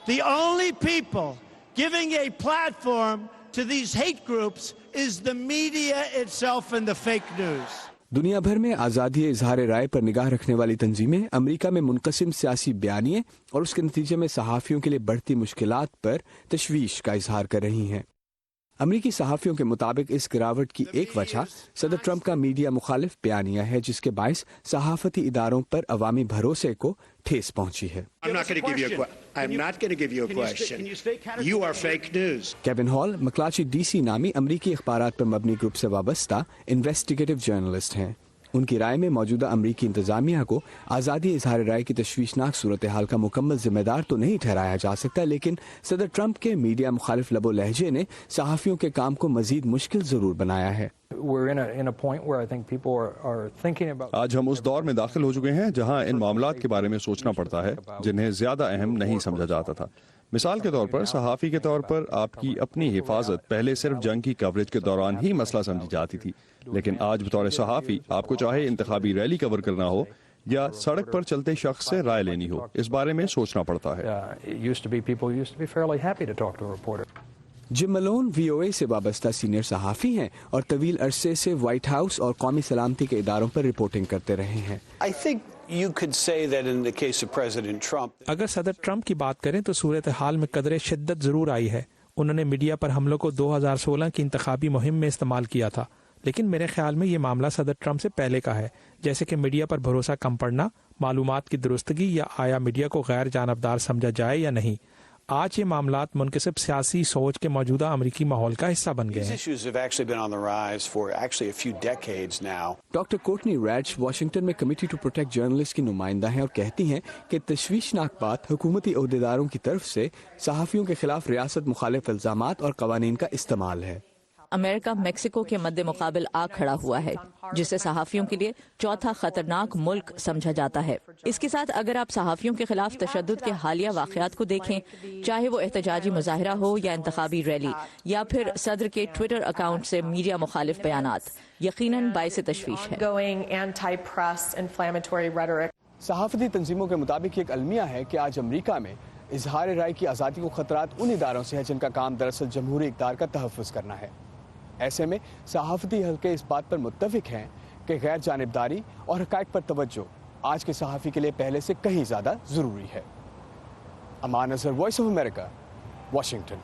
The only people giving a platform to these hate groups is the media itself and the fake news. दुनिया भर में आज़ादी इजहार राय पर निगाह रखने वाली तंजीमें अमेरिका में मुनक़सिम सियासी बयानिए और उसके नतीजे में सहाफ़ियों के लिए बढ़ती मुश्किलात पर तशवीश का इजहार कर रही हैं। अमरीकी सहाफ़ियों के मुताबिक इस गिरावट की एक वजह सदर ट्रंप का मीडिया मुखालिफ बयानिया है, जिसके बायस सहाफ़ती इदारों पर अवामी भरोसे को ठेस पहुंची है। केविन हॉल मकलाची DC नामी अमरीकी अखबारात पर मबनी ग्रुप से वाबस्ता इन्वेस्टिगेटिव जर्नलिस्ट हैं। उनकी राय में मौजूदा अमरीकी इंतजामिया को आज़ादी इजहार राय की तशवीशनाक सूरत हाल का मुकम्मल जिम्मेदार तो नहीं ठहराया जा सकता, लेकिन सदर ट्रंप के मीडिया मुखालिफ लबो लहजे ने सहाफ़ियों के काम को मजीद मुश्किल ज़रूर बनाया है। आज हम उस दौर में दाखिल हो चुके हैं जहां इन मामलात के बारे में सोचना पड़ता है जिन्हें ज्यादा अहम नहीं समझा जाता था। मिसाल के तौर पर सहाफ़ी के तौर पर आपकी अपनी हिफाजत पहले सिर्फ जंग की कवरेज के दौरान ही मसला समझी जाती थी, लेकिन आज बतौर सहाफ़ी आपको चाहे इंतखाबी रैली कवर करना हो या सड़क पर चलते शख्स से राय लेनी हो, इस बारे में सोचना पड़ता है। जिम मलोन VOA से वाबस्ता सीनियर सहाफ़ी हैं और तवील अरसे से व्हाइट हाउस और कौमी सलामती के इदारों पर रिपोर्टिंग करते रहे हैं। अगर सदर ट्रंप की बात करें तो सूरत हाल में कदरे शिद्दत जरूर आई है। उन्होंने मीडिया पर हमलों को 2016 की इंतखाबी मुहिम में इस्तेमाल किया था, लेकिन मेरे ख्याल में ये मामला सदर ट्रंप से पहले का है, जैसे कि मीडिया पर भरोसा कम पड़ना, मालूमात की दुरुस्तगी या आया मीडिया को गैर जानबदार समझा जाए या नहीं। आज ये मामलात मुनकसिब सियासी सोच के मौजूदा अमरीकी माहौल का हिस्सा बन गए हैं। डॉक्टर कोर्टनी रैड्ज वाशिंगटन में कमेटी टू प्रोटेक्ट जर्नलिस्ट की नुमाइंदा हैं और कहती हैं कि तशवीशनाक बात हुकूमती ओहदेदारों की तरफ से सहाफ़ियों के खिलाफ रियासत मुखालिफ इल्ज़ामात और कवानीन का इस्तेमाल है। अमेरिका मेक्सिको के मद्दे मुकाबिल आ खड़ा हुआ है, जिसे सहाफ़ियों के लिए चौथा खतरनाक मुल्क समझा जाता है। इसके साथ अगर आप सहाफ़ियों के खिलाफ तशद्दुद के हालिया वाक़यात को देखें, चाहे वो एहतजाजी मुजाहिरा हो या इंतखाबी रैली या फिर सदर के ट्विटर अकाउंट से मीडिया मुखालिफ बयानात, यकीनन बाइस तशवीश है। सहाफ़ती तंजीमों के मुताबिक एक अलमिया है कि आज अमरीका में इजहार राय की आज़ादी को खतरात उन इदारों से है जिनका काम दरअसल जमहूरी इक़्तिदार का तहफ़्फ़ुज़ करना है। ऐसे में सहाफ़ती हल्के इस बात पर मुत्तफ़िक हैं कि गैर जानिबदारी और हक़ाइक़ पर तवज्जो आज के सहाफ़ी के लिए पहले से कहीं ज़्यादा ज़रूरी है। Aman Azhar, Voice of America, Washington.